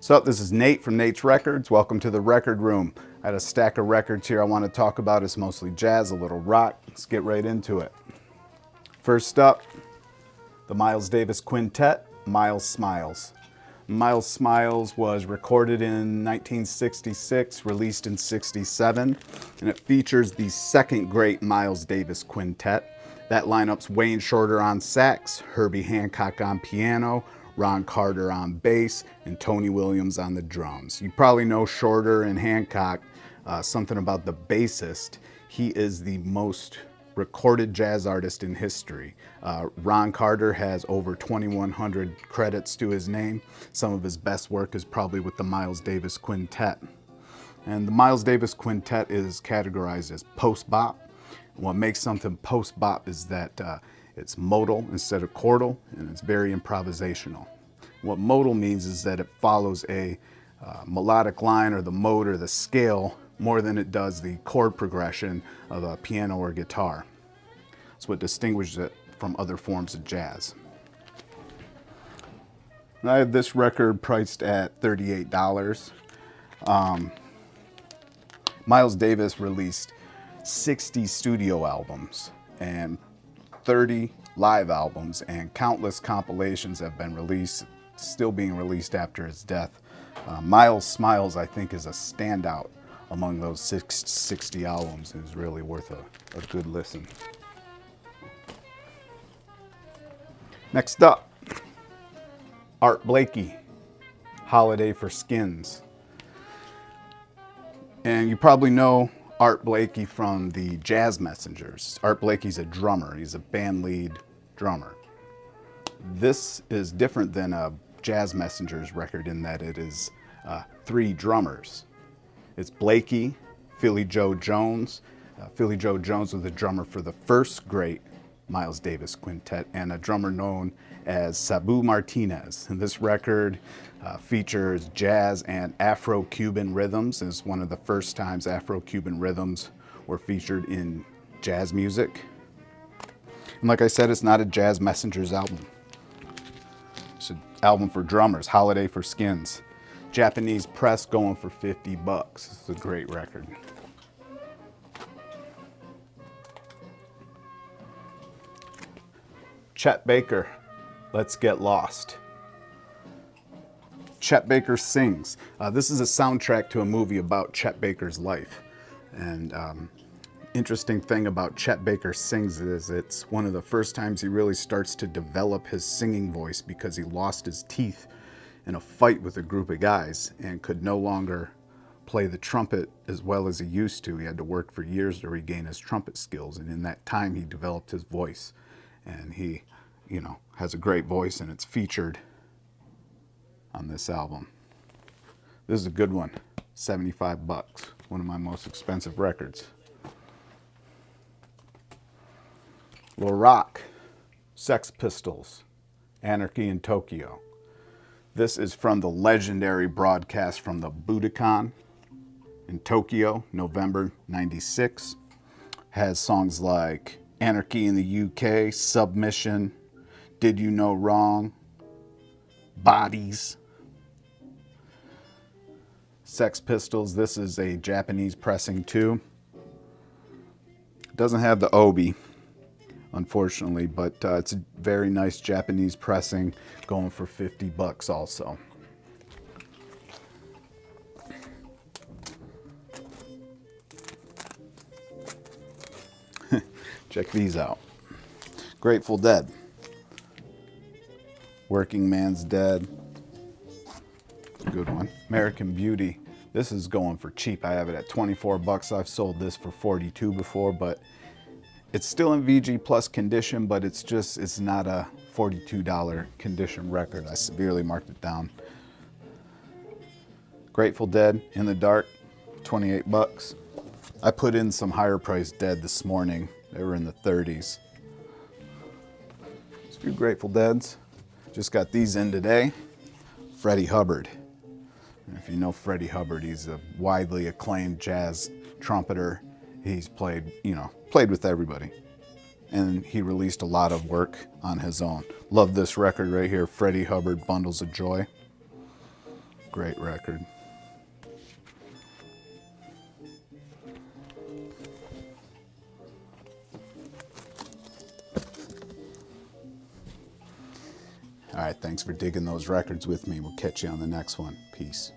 So this is Nate from Nate's Records. Welcome to the Record Room. I had a stack of records here I want to talk about. It's mostly jazz, a little rock. Let's get right into it. First up, the Miles Davis Quintet, Miles Smiles. Miles Smiles was recorded in 1966, released in 67, and it features the second great Miles Davis Quintet. That lineup's Wayne Shorter on sax, Herbie Hancock on piano, Ron Carter on bass, and Tony Williams on the drums. You probably know Shorter and Hancock, something about the bassist. He is the most recorded jazz artist in history. Ron Carter has over 2,100 credits to his name. Some of his best work is probably with the Miles Davis Quintet. And the Miles Davis Quintet is categorized as post-bop. What makes something post-bop is that it's modal instead of chordal, and it's very improvisational. What modal means is that it follows a melodic line or the mode or the scale more than it does the chord progression of a piano or guitar. That's what distinguishes it from other forms of jazz. I have this record priced at $38. Miles Davis released 60 studio albums and 30 live albums, and countless compilations have been released, still being released after his death. Miles Smiles, I think, is a standout among those 60 albums and is really worth a good listen. Next up, Art Blakey, Holiday for Skins. And you probably know Art Blakey from the Jazz Messengers. Art Blakey's a drummer. He's a band lead drummer. This is different than a Jazz Messengers record in that it is 3 drummers. It's Blakey, Philly Joe Jones. Philly Joe Jones was the drummer for the first great Miles Davis Quintet, and a drummer known as Sabu Martinez. And this record features jazz and Afro-Cuban rhythms. It's one of the first times Afro-Cuban rhythms were featured in jazz music. And like I said, it's not a Jazz Messengers album. It's an album for drummers, Holiday for Skins. Japanese press going for $50. It's a great record. Chet Baker, Let's Get Lost. Chet Baker Sings. This is a soundtrack to a movie about Chet Baker's life. And interesting thing about Chet Baker Sings is it's one of the first times he really starts to develop his singing voice, because he lost his teeth in a fight with a group of guys and could no longer play the trumpet as well as he used to. He had to work for years to regain his trumpet skills, and in that time he developed his voice. And he, has a great voice, and it's featured on this album. This is a good one, $75, one of my most expensive records. Little rock, Sex Pistols, Anarchy in Tokyo. This is from the legendary broadcast from the Budokan in Tokyo, November '96. Has songs like Anarchy in the UK, Submission, Did You Know Wrong, Bodies. Sex Pistols, this is a Japanese pressing too. Doesn't have the obi, unfortunately, but it's a very nice Japanese pressing, going for $50 also. Check these out. Grateful Dead, Working Man's Dead. Good one. American Beauty. This is going for cheap. I have it at $24. I've sold this for $42 before, but it's still in VG Plus condition, but it's not a $42 condition record. I severely marked it down. Grateful Dead, In the Dark, $28. I put in some higher priced Dead this morning. They were in the 30s. There's a few Grateful Deads. Just got these in today. Freddie Hubbard. And if you know Freddie Hubbard, he's a widely acclaimed jazz trumpeter. He's played with everybody. And he released a lot of work on his own. Love this record right here, Freddie Hubbard, Bundles of Joy. Great record. All right, thanks for digging those records with me. We'll catch you on the next one. Peace.